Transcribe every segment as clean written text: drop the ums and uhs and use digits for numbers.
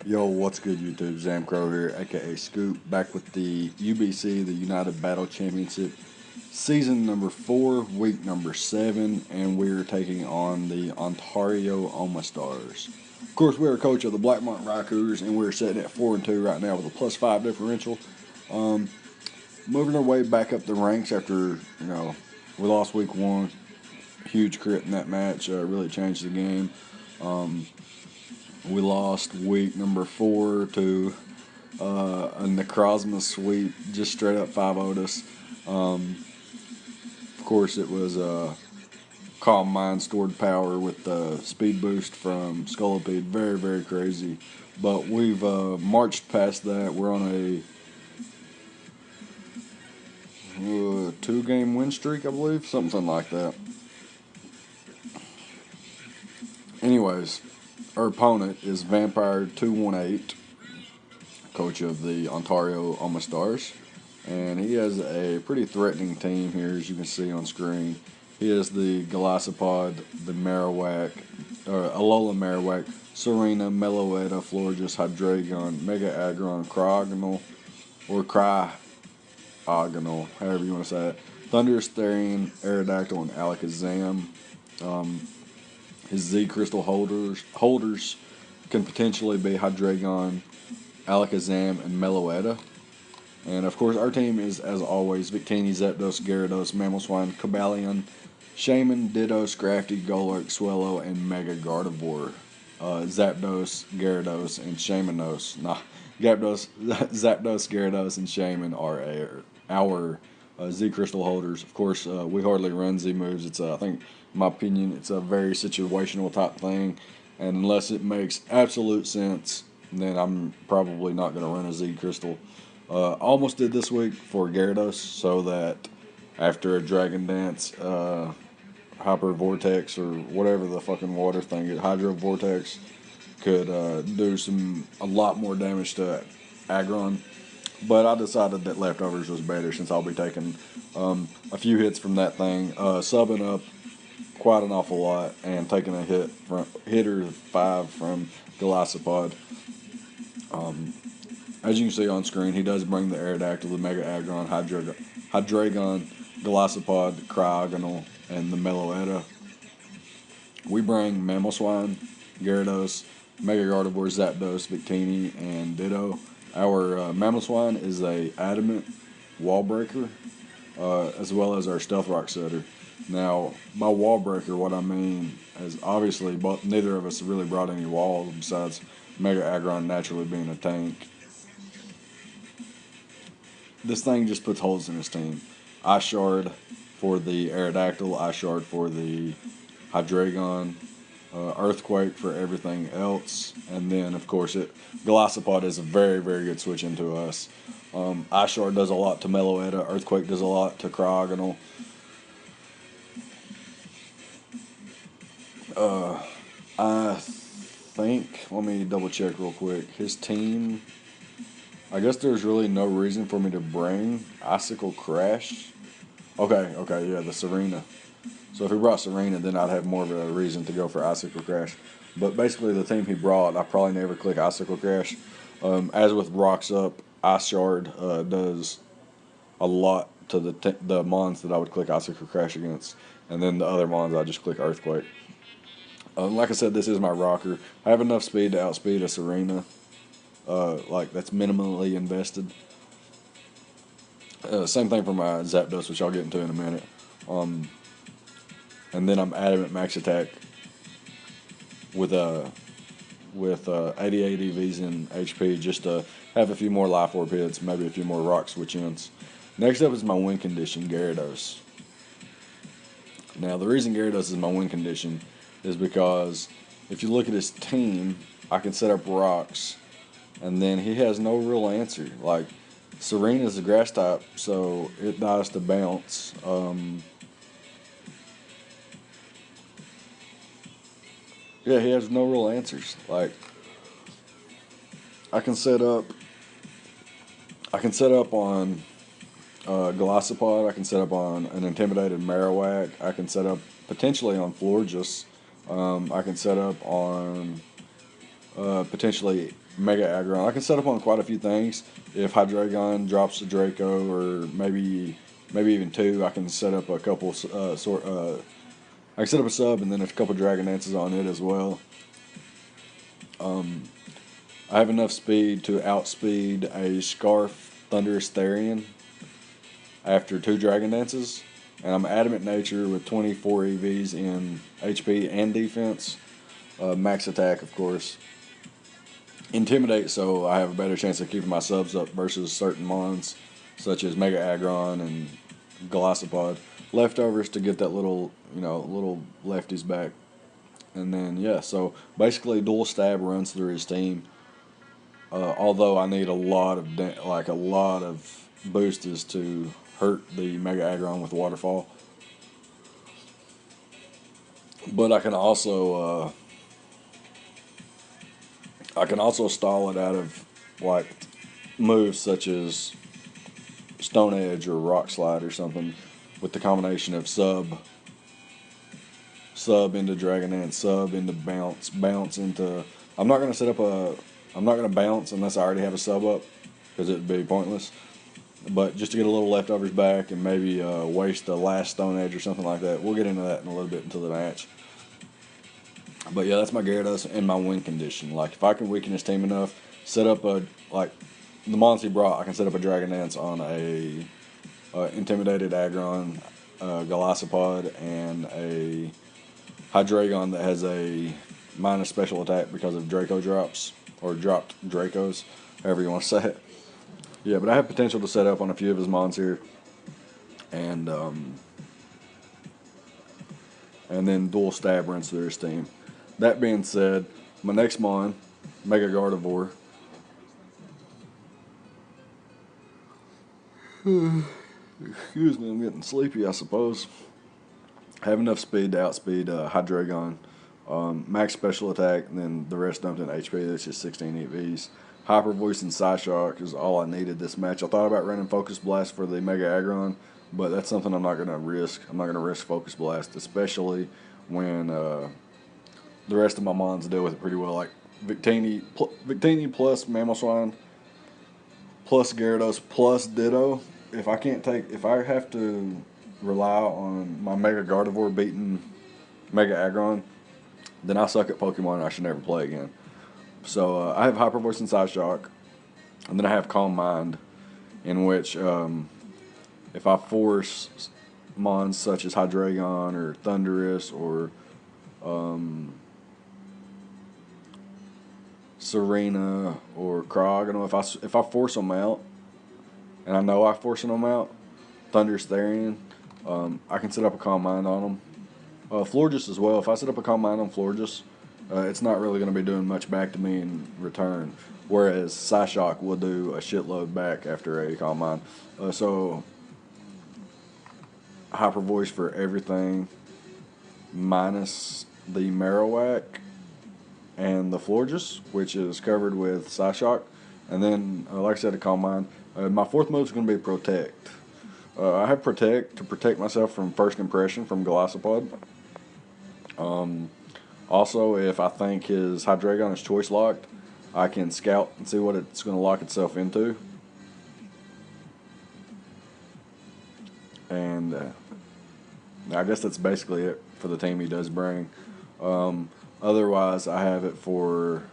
Yo, what's good, YouTube? Zam Crow here, aka Scoop, back with the UBC, the United Battle Championship, season number 4, week number 7, and we're taking on the Ontario Omastars. Of course, we're a coach of the Blackmont Rockers, and we're sitting at 4-2 right now with a +5 differential. Moving our way back up the ranks after, we lost week 1. Huge crit in that match, really changed the game. We lost week number 4 to a Necrozma sweep, just straight up 5-0'd us. Of course, it was Calm Mind Stored Power with the speed boost from Scolipede. Very, very crazy. But we've marched past that. We're on a 2-game win streak, I believe. Something like that. Anyways, our opponent is Vampire 218, coach of the Ontario Omastars, and he has a pretty threatening team here, as you can see on screen. He has the Golisopod, the Marowak, Alola Marowak, Serena, Meloetta, Florges, Hydreigon, Mega Aggron, Cryogonal, or Cryogonal, however you want to say it, Thunderous Therian, Aerodactyl, and Alakazam. His Z Crystal holders can potentially be Hydreigon, Alakazam, and Meloetta. And of course, our team is, as always, Victini, Zapdos, Gyarados, Mamoswine, Cobalion, Shaman, Ditto, Scrafty, Golurk, Swellow, and Mega Gardevoir. Zapdos, Gyarados, and Shamanos. Zapdos, Gyarados, and Shaman are our Z Crystal holders. Of course, we hardly run Z moves. It's, I think, in my opinion, it's a very situational type thing. And unless it makes absolute sense, then I'm probably not going to run a Z Crystal. Almost did this week for Gyarados, so that after a Dragon Dance, Hyper Vortex, or whatever the fucking water thing is, Hydro Vortex, could do a lot more damage to Aggron. But I decided that Leftovers was better, since I'll be taking a few hits from that thing, subbing up quite an awful lot, and taking a hitter 5 from Golisopod. As you can see on screen, he does bring the Aerodactyl, the Mega Aggron, Hydreigon, Golisopod, Cryogonal, and the Meloetta. We bring Mamoswine, Gyarados, Mega Gardevoir, Zapdos, Victini, and Ditto. Our Mamoswine is a Adamant Wall Breaker, as well as our Stealth Rock Setter. Now, by Wall Breaker, what I mean is, obviously, neither of us really brought any walls besides Mega Aggron naturally being a tank. This thing just puts holes in his team. Ice Shard for the Aerodactyl, Ice Shard for the Hydreigon, Earthquake for everything else, and then, of course, Golisopod is a very, very good switch into us. Ice Shard does a lot to Meloetta, Earthquake does a lot to Cryogonal. I think, let me double check real quick. His team, I guess there's really no reason for me to bring Icicle Crash. Okay, yeah, the Serena. So if he brought Serena, then I'd have more of a reason to go for Icicle Crash. But basically, the team he brought, I probably never click Icicle Crash. As with Rocks Up, Ice Shard does a lot to the mons that I would click Icicle Crash against. And then the other mons, I just click Earthquake. Like I said, this is my rocker. I have enough speed to outspeed a Serena. That's minimally invested. Same thing for my Zapdos, which I'll get into in a minute. And then I'm Adamant Max Attack with 88 EVs in HP, just to have a few more Life Orb hits, maybe a few more Rock Switch ins. Next up is my win condition, Gyarados. Now, the reason Gyarados is my win condition is because if you look at his team, I can set up rocks, and then he has no real answer. Like, Serena's a grass type, so it dies to bounce. Yeah, he has no real answers. Like, I can set up on Golisopod. I can set up on an Intimidated Marowak. I can set up potentially on Florges. I can set up on potentially Mega Aggron. I can set up on quite a few things. If Hydreigon drops a Draco, or maybe even two, I can set up a couple I can set up a sub and then a couple Dragon Dances on it as well. I have enough speed to outspeed a Scarf Thunderous Therian after two Dragon Dances, and I'm Adamant Nature with 24 EVs in HP and defense. Max attack, of course. Intimidate, so I have a better chance of keeping my subs up versus certain mons, such as Mega Aggron and Golisopod. Leftovers to get that little lefties back. And then, yeah, so basically Dual Stab runs through his team. Although I need a lot of boosters to hurt the Mega Aggron with Waterfall. But I can also stall it out of like moves such as Stone Edge or Rock Slide or something, with the combination of sub into Dragon Dance, sub into bounce into. I'm not gonna bounce unless I already have a sub up, because it'd be pointless. But just to get a little leftovers back and maybe waste the last Stone Edge or something like that. We'll get into that in a little bit into the match. But yeah, that's my Gyarados and my win condition. Like, if I can weaken his team enough, set up the mons he brought, I can set up a Dragon Dance on a Intimidated Aggron, Golisopod, and a Hydreigon that has a minus special attack because of Draco drops, or dropped Dracos, however you want to say it. Yeah, but I have potential to set up on a few of his mons here, and then Dual Stab runs through his team. That being said, my next mon, Mega Gardevoir. Excuse me, I'm getting sleepy, I suppose. I have enough speed to outspeed Hydreigon. Max special attack, and then the rest dumped in HP. That's just 16 EVs. Hyper Voice and Psyshock is all I needed this match. I thought about running Focus Blast for the Mega Aggron, but that's something I'm not going to risk. I'm not going to risk Focus Blast, especially when the rest of my mons deal with it pretty well. Like Victini plus Mamoswine plus Gyarados plus Ditto. If I have to rely on my Mega Gardevoir beating Mega Aggron, then I suck at Pokemon and I should never play again. So I have Hyper Voice and Psyshock, and then I have Calm Mind, in which if I force mons such as Hydreigon or Thundurus or Serena or Krog, if I force them out, and I know I'm forcing them out, Thundurus Therian, I can set up a Calm Mind on them. Florges as well. If I set up a Calm Mind on Florges, it's not really going to be doing much back to me in return. Whereas Psyshock will do a shitload back after a Calm Mind. So Hyper Voice for everything, minus the Marowak and the Florges, which is covered with Psyshock. And then, like I said, a Calm Mind. My fourth move is going to be Protect. I have Protect to protect myself from First Impression from Golisopod. Also, if I think his Hydreigon is choice locked, I can scout and see what it's going to lock itself into. And I guess that's basically it for the team he does bring. Otherwise, I have it for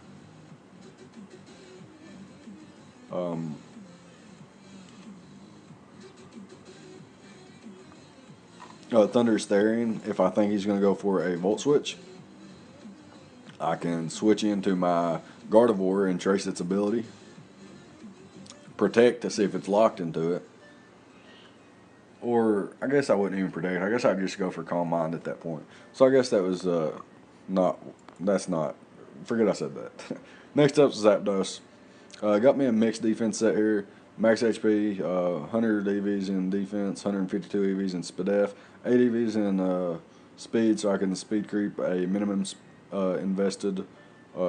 Thunderous Therian. If I think he's going to go for a Volt Switch, I can switch into my Gardevoir and trace its ability. Protect to see if it's locked into it. Or, I guess I wouldn't even Protect. I guess I'd just go for Calm Mind at that point. So I guess that was forget I said that. Next up is Zapdos. Got me a mixed defense set here. Max HP, 100 EVs in defense, 152 EVs in Spadef, 8 EVs in speed, so I can speed creep a minimum invested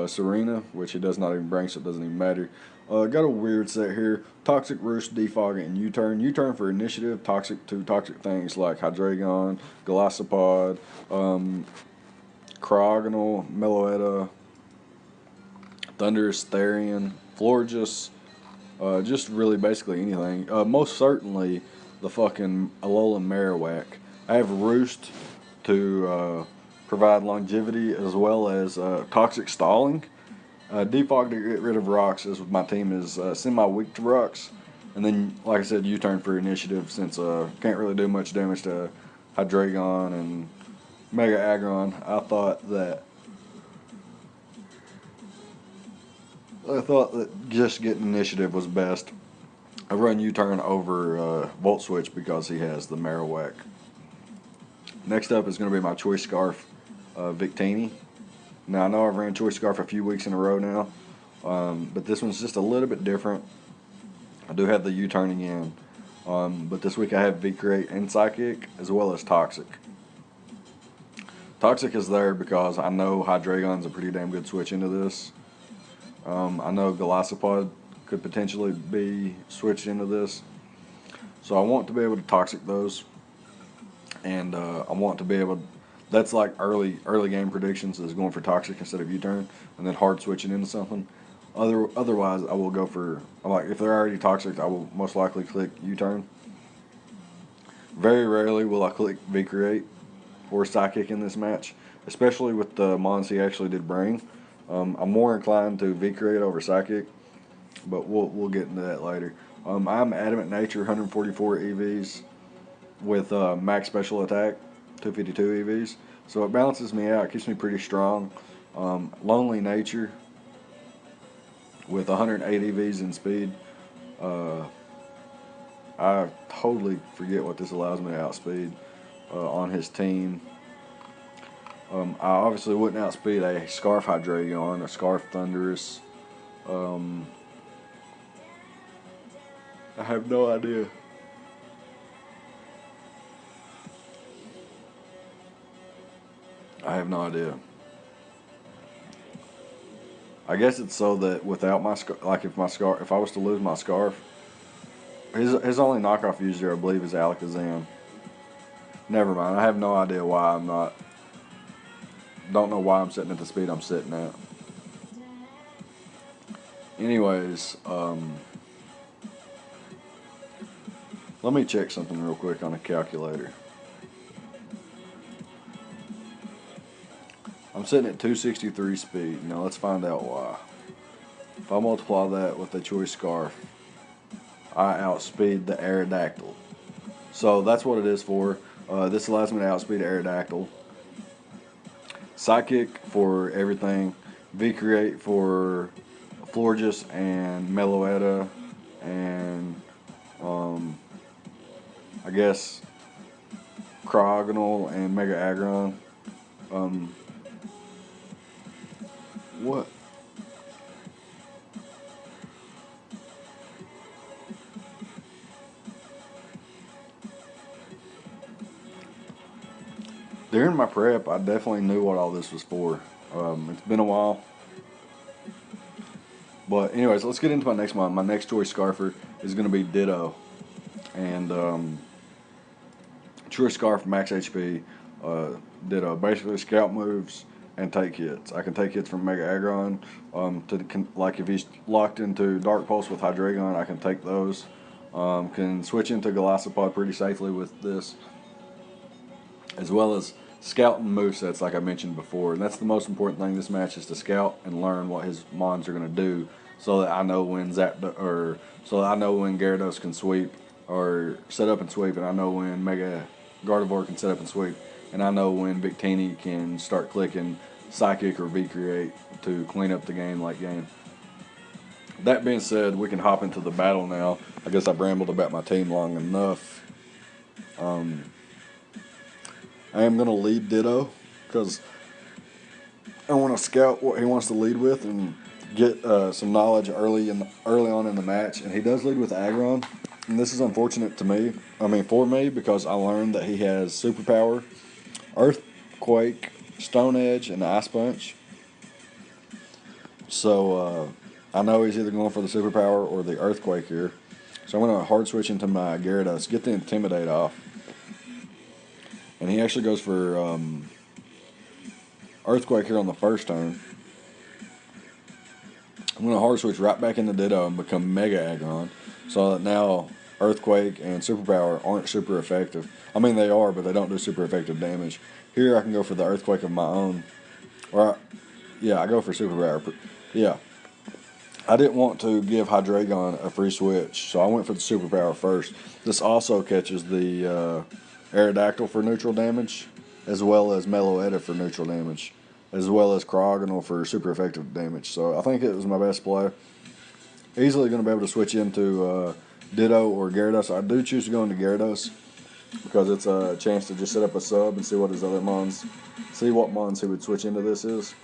Serena, which he does not even bring, so it doesn't even matter. Got a weird set here. Toxic Roost, Defog, and U-Turn. U-Turn for initiative, toxic to toxic things like Hydreigon, Golisopod, Crogonal, Meloetta, Thunderous Therian, Florges, just really basically anything. Most certainly the fucking Alolan Marowak. I have Roost to provide longevity as well as toxic stalling. Defog to get rid of rocks, as my team is semi-weak to rocks. And then, like I said, U-turn for initiative since can't really do much damage to Hydreigon and Mega Aggron. I thought that just getting initiative was best. I run U-turn over Volt Switch because he has the Marowak. Next up is going to be my Choice Scarf, Victini. Now, I know I've ran Choice Scarf a few weeks in a row now, but this one's just a little bit different. I do have the U-turn again, but this week I have V-Create and Psychic, as well as Toxic. Toxic is there because I know Hydreigon's a pretty damn good switch into this. I know Golisopod could potentially be switched into this. So I want to be able to Toxic those. And I want to be able to, that's like early game predictions, is going for Toxic instead of U-turn, and then hard switching into something. Otherwise, I will go for, like, if they're already Toxic, I will most likely click U-turn. Very rarely will I click V-Create or Psychic in this match, especially with the mons he actually did bring. I'm more inclined to V-Create over Psychic, but we'll get into that later. I'm Adamant Nature, 144 EVs with max special attack, 252 EVs. So it balances me out, keeps me pretty strong. Lonely Nature with 108 EVs in speed. I totally forget what this allows me to outspeed on his team. I obviously wouldn't outspeed a Scarf Hydreigon, a Scarf Thunderous. I have no idea. I have no idea. I guess it's so that without my scarf, like if I was to lose my Scarf, his only knockoff user, I believe, is Alakazam. Never mind. I have no idea why I'm not. Don't know why I'm sitting at the speed I'm sitting at. Anyways, let me check something real quick on a calculator. I'm sitting at 263 speed. Now let's find out why. If I multiply that with the Choice Scarf, I outspeed the Aerodactyl. So that's what it is for. This allows me to outspeed Aerodactyl. Psychic for everything. V-Create for Florges and Meloetta and I guess Cryogonal and Mega Aggron. What? During my prep, I definitely knew what all this was for. It's been a while. But anyways, let's get into my next one. My next Choice Scarfer is going to be Ditto. And Choice Scarf, max HP, Ditto. Basically, scout moves and take hits. I can take hits from Mega Aggron. Like if he's locked into Dark Pulse with Hydreigon, I can take those. Can switch into Golisopod pretty safely with this, as well as scout and movesets like I mentioned before. And that's the most important thing this match, is to scout and learn what his mons are going to do, so that I know when so that I know when Gyarados can sweep or set up and sweep, and I know when Mega Gardevoir can set up and sweep, and I know when Victini can start clicking Psychic or V-Create to clean up the game late game. That being said, we can hop into the battle now. I guess I've rambled about my team long enough. I am going to lead Ditto because I want to scout what he wants to lead with and get some knowledge early on in the match. And he does lead with Aggron, and this is unfortunate for me, because I learned that he has Superpower, Earthquake, Stone Edge, and Ice Punch. So I know he's either going for the Superpower or the Earthquake here. So I'm going to hard switch into my Gyarados, get the Intimidate off. And he actually goes for Earthquake here on the first turn. I'm going to hard switch right back into Ditto and become Mega Aggron, so that now Earthquake and Superpower aren't super effective. I mean, they are, but they don't do super effective damage. Here I can go for the Earthquake of my own. Or, yeah, I go for Superpower. Yeah. I didn't want to give Hydreigon a free switch, so I went for the Superpower first. This also catches the Aerodactyl for neutral damage, as well as Meloetta for neutral damage, as well as Cryogonal for super effective damage. So I think it was my best play. Easily going to be able to switch into Ditto or Gyarados. I do choose to go into Gyarados because it's a chance to just set up a sub and see what his other mons, see what mons he would switch into this is.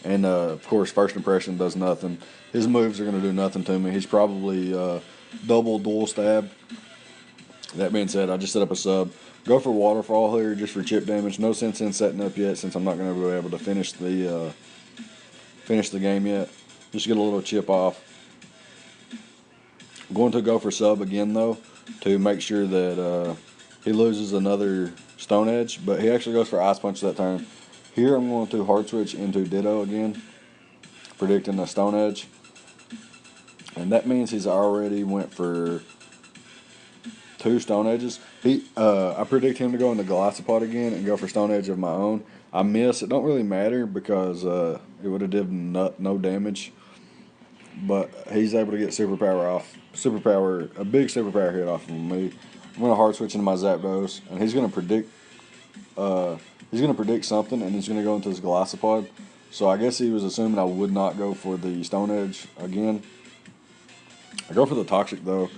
And of course, first impression does nothing. His moves are going to do nothing to me. He's probably double dual stab. That being said, I just set up a sub. Go for Waterfall here just for chip damage. No sense in setting up yet since I'm not going to be able to finish the game yet. Just get a little chip off. I'm going to go for sub again though to make sure that he loses another Stone Edge, but he actually goes for Ice Punch that turn. Here I'm going to hard switch into Ditto again, predicting a Stone Edge, and that means he's already went for 2 Stone Edges. I predict him to go into Golisopod again and go for Stone Edge of my own. I miss. It don't really matter because it would have did no damage. But he's able to get Superpower off. A big Superpower hit off of me. I'm going to hard switch into my Zapdos, and he's going to predict something, and he's going to go into his Golisopod. So I guess he was assuming I would not go for the Stone Edge again. I go for the Toxic though.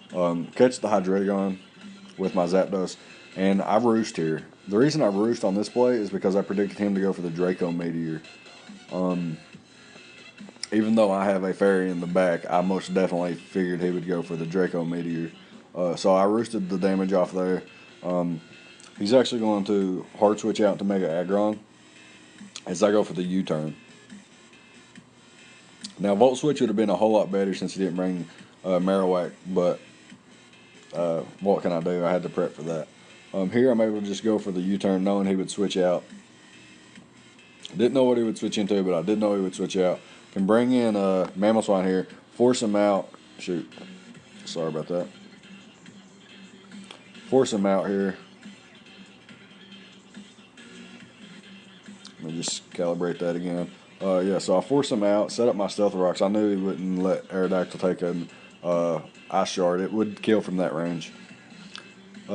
Catch the Hydreigon with my Zapdos, and I roost here. The reason I roost on this play is because I predicted him to go for the Draco Meteor. Even though I have a fairy in the back, I most definitely figured he would go for the Draco Meteor. So I roosted the damage off there. He's actually going to hard switch out to Mega Aggron as I go for the U-turn. Now Volt Switch would have been a whole lot better since he didn't bring Marowak, but what can I do? I had to prep for that. Here I'm able to just go for the U-turn knowing he would switch out. Didn't know what he would switch into, but I did know he would switch out. Can bring in Mamoswine here, force him out. Shoot. Sorry about that. Force him out here. Let me just calibrate that again. Yeah, so I force him out, set up my Stealth Rocks. I knew he wouldn't let Aerodactyl take an Ice Shard. It would kill from that range.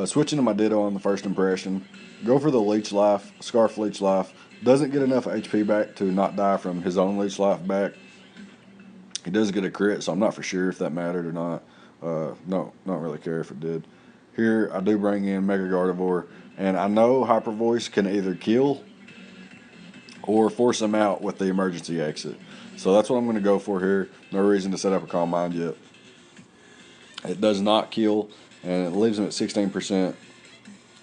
Switching to my Ditto on the first impression. Go for the Leech Life, Scarf Leech Life. Doesn't get enough HP back to not die from his own Leech Life back. He does get a crit, so I'm not for sure if that mattered or not. No, don't really care if it did. Here, I do bring in Mega Gardevoir, and I know Hyper Voice can either kill or force him out with the emergency exit. So that's what I'm going to go for here. No reason to set up a Calm Mind yet. It does not kill, and it leaves him at 16%,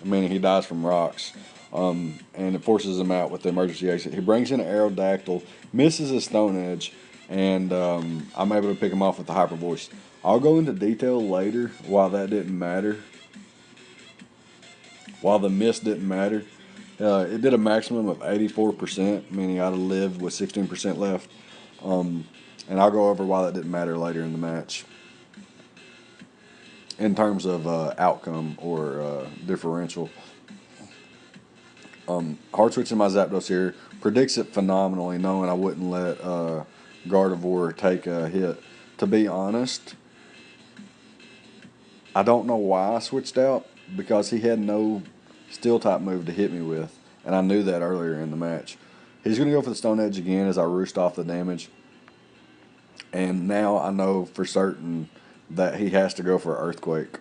meaning he dies from rocks. And it forces him out with the emergency exit. He brings in an Aerodactyl, misses a Stone Edge, and I'm able to pick him off with the Hyper Voice. I'll go into detail later why that didn't matter. Why the miss didn't matter. It did a maximum of 84%, meaning I'd have lived with 16% left. And I'll go over why that didn't matter later in the match. In terms of outcome or differential. Hard switching my Zapdos here. Predicts it phenomenally, knowing I wouldn't let Gardevoir take a hit. To be honest, I don't know why I switched out, because he had no Steel type move to hit me with, and I knew that earlier in the match. He's going to go for the Stone Edge again as I roost off the damage, and now I know for certain that he has to go for Earthquake.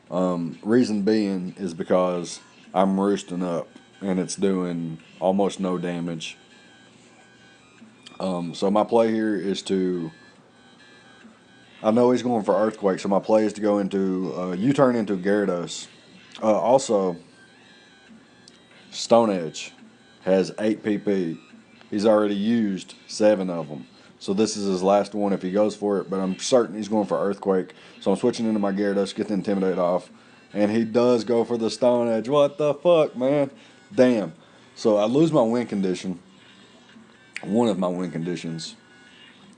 Reason being is because I'm roosting up and it's doing almost no damage. So my play here is to, I know he's going for Earthquake, so my play is to go into U-turn into Gyarados. Also, Stone Edge has 8 PP. He's already used 7 of them. So this is his last one if he goes for it, but I'm certain he's going for Earthquake. So I'm switching into my Gyarados, get the Intimidate off. And he does go for the Stone Edge. What the fuck, man? Damn. So I lose my win condition. one of my win conditions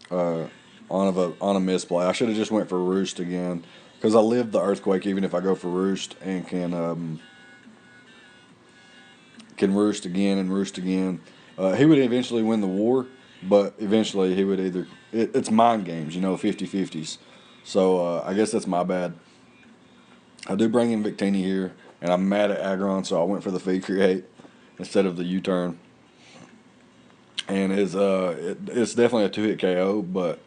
on a misplay. I should have just went for Roost again because I live the Earthquake even if I go for Roost and can Roost again and Roost again. He would eventually win the war, but eventually he would either. It's mind games, 50-50s. So I guess that's my bad. I do bring in Victini here, and I'm mad at Aggron, so I went for the V Create instead of the U-turn. And it's definitely a 2-hit KO, but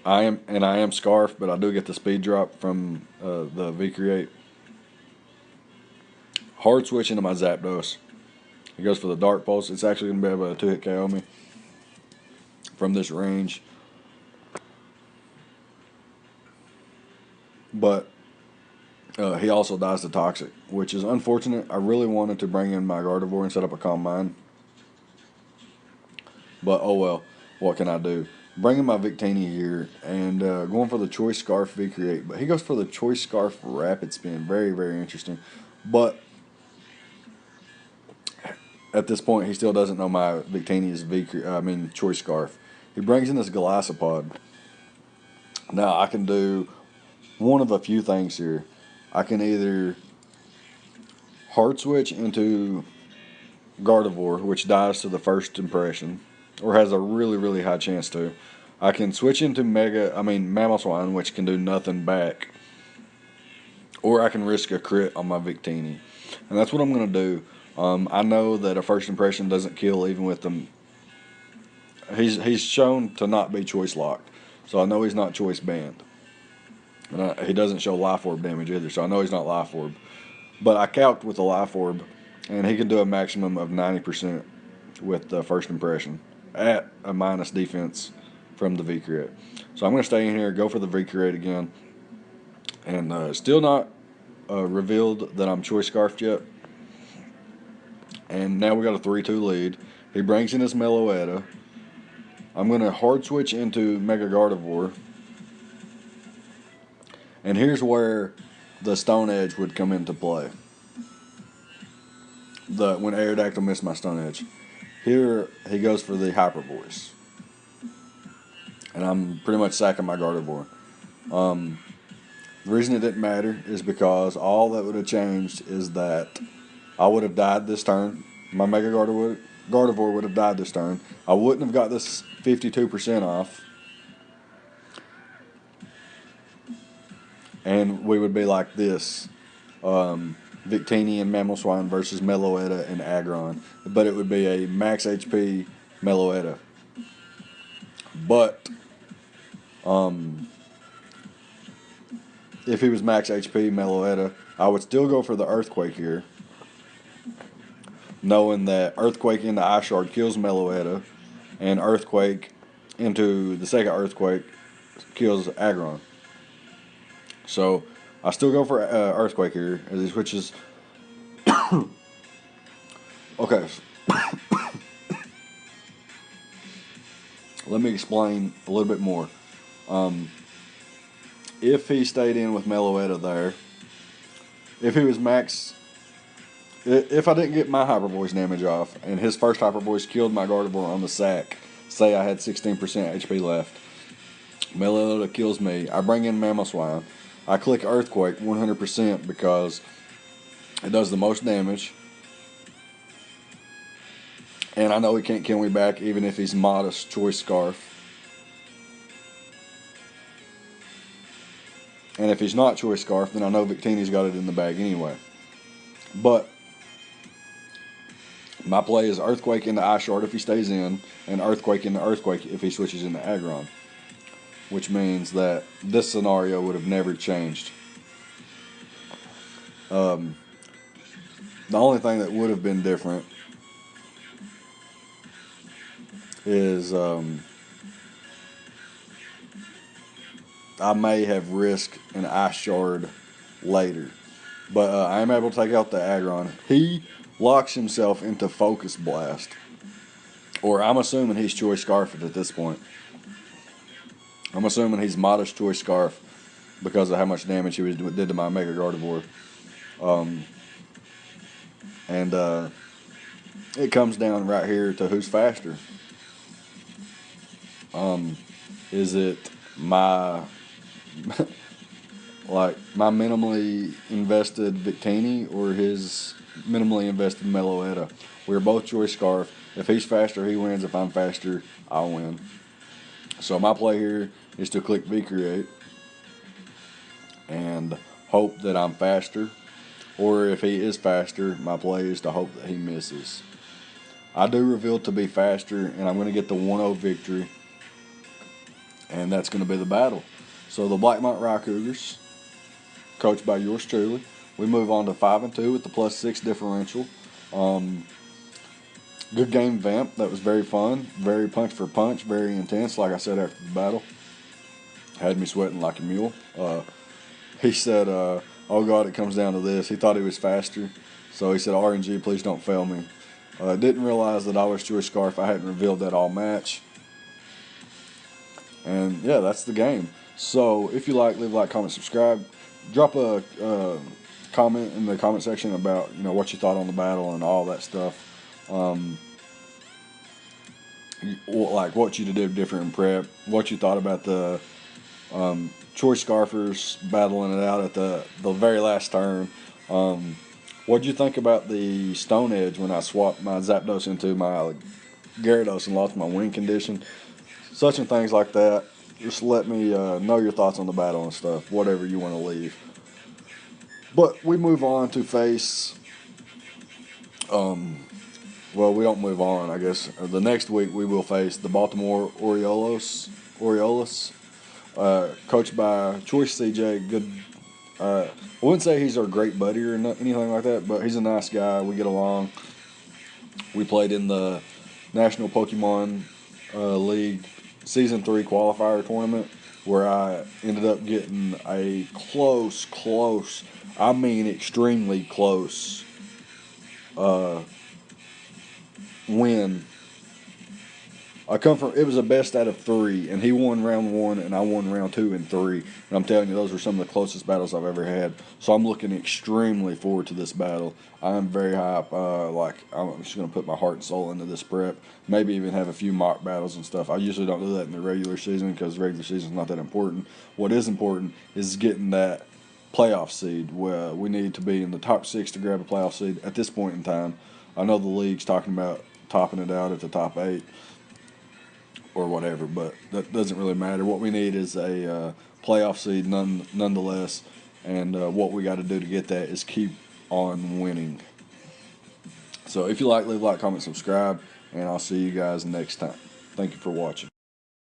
I am Scarf, but I do get the speed drop from the V Create. Hard switch into my Zapdos. He goes for the Dark Pulse. It's actually going to be able to 2-hit KO me from this range. But he also dies to Toxic, which is unfortunate. I really wanted to bring in my Gardevoir and set up a Calm Mind. But oh well, what can I do? Bringing my Victini here and going for the Choice Scarf V Create. But he goes for the Choice Scarf Rapid Spin. Very, very interesting. But at this point, he still doesn't know my Victini's Choice Scarf. He brings in this Golisopod. Now, I can do one of a few things here. I can either hard switch into Gardevoir, which dies to the first impression, or has a really, really high chance to. I can switch into Mamoswine, which can do nothing back. Or I can risk a crit on my Victini. And that's what I'm going to do. I know that a first impression doesn't kill even with them. He's shown to not be choice locked. So I know he's not choice banned. And he doesn't show Life Orb damage either, so I know he's not Life Orb. But I calced with the Life Orb, and he can do a maximum of 90% with the first impression at a minus defense from the V Create. So I'm going to stay in here, go for the V Create again, and still not revealed that I'm Choice Scarfed yet. And now we got a 3-2 lead. He brings in his Meloetta. I'm going to hard switch into Mega Gardevoir. And here's where the Stone Edge would come into play. When Aerodactyl missed my Stone Edge. Here he goes for the Hyper Voice. And I'm pretty much sacking my Gardevoir. The reason it didn't matter is because all that would have changed is that I would have died this turn. My Mega Gardevoir would have died this turn. I wouldn't have got this 52% off. And we would be like this. Victini and Mamoswine versus Meloetta and Aggron. But it would be a max HP Meloetta. But if he was max HP Meloetta, I would still go for the Earthquake here. Knowing that Earthquake into Ice Shard kills Meloetta, and Earthquake into the second Earthquake kills Aggron. So I still go for Earthquake here as he switches. Okay. Let me explain a little bit more. If he stayed in with Meloetta there, if he was max, if I didn't get my Hyper Voice damage off, and his first Hyper Voice killed my Gardevoir on the sack, say I had 16% HP left, Meloetta kills me, I bring in Mamoswine, I click Earthquake 100% because it does the most damage. And I know he can't kill me back even if he's modest Choice Scarf. And if he's not Choice Scarf, then I know Victini's got it in the bag anyway. But my play is Earthquake into Ice Shard if he stays in, and Earthquake into Earthquake if he switches into Aggron. Which means that this scenario would have never changed. The only thing that would have been different is I may have risked an Ice Shard later. But I am able to take out the Aggron. He locks himself into Focus Blast. Or I'm assuming he's Choice Scarfed at this point. I'm assuming he's modest Choice Scarf because of how much damage he did to my Mega Gardevoir. it comes down right here to who's faster. Is it my my minimally invested Victini or his minimally invested Meloetta? We're both choice scarf. If he's faster, he wins. If I'm faster, I'll win. So my play here is to click V-Create and hope that I'm faster. Or if he is faster, my play is to hope that he misses. I do reveal to be faster, and I'm going to get the 1-0 victory. And that's going to be the battle. So the Blackmont Rye Cougars, coached by yours truly, we move on to 5-2 with the +6 differential. Good game, Vamp. That was very fun. Very punch for punch. Very intense, like I said after the battle. Had me sweating like a mule. He said, oh God, it comes down to this. He thought he was faster. So he said, RNG, please don't fail me. Didn't realize that I was choice scarf. I hadn't revealed that all match. And yeah, that's the game. So if you like, leave a like, comment, subscribe. Drop a comment in the comment section about what you thought on the battle and all that stuff. Like what you did different in prep. What you thought about the choice scarfers battling it out at the very last turn. What did you think about the Stone Edge when I swapped my Zapdos into my Gyarados and lost my wing condition? Such and things like that. Just let me know your thoughts on the battle and stuff, whatever you want to leave. But we move on to face, well, we don't move on, I guess. The next week we will face the Baltimore Orioles, coached by Choice CJ. Good. I wouldn't say he's our great buddy or anything like that, but he's a nice guy. We get along. We played in the National Pokemon League Season 3 qualifier tournament where I ended up getting a close, I mean extremely close win. It was a best out of 3, and he won round 1, and I won round 2 and 3. And I'm telling you, those were some of the closest battles I've ever had. So I'm looking extremely forward to this battle. I'm very hype. I'm just going to put my heart and soul into this prep. Maybe even have a few mock battles and stuff. I usually don't do that in the regular season because the regular season is not that important. What is important is getting that playoff seed. Where we need to be in the top 6 to grab a playoff seed at this point in time. I know the league's talking about topping it out at the top 8. Or whatever, but that doesn't really matter. What we need is a playoff seed nonetheless, and what we got to do to get that is keep on winning. So if you like, leave a like, comment, subscribe, and I'll see you guys next time. Thank you for watching.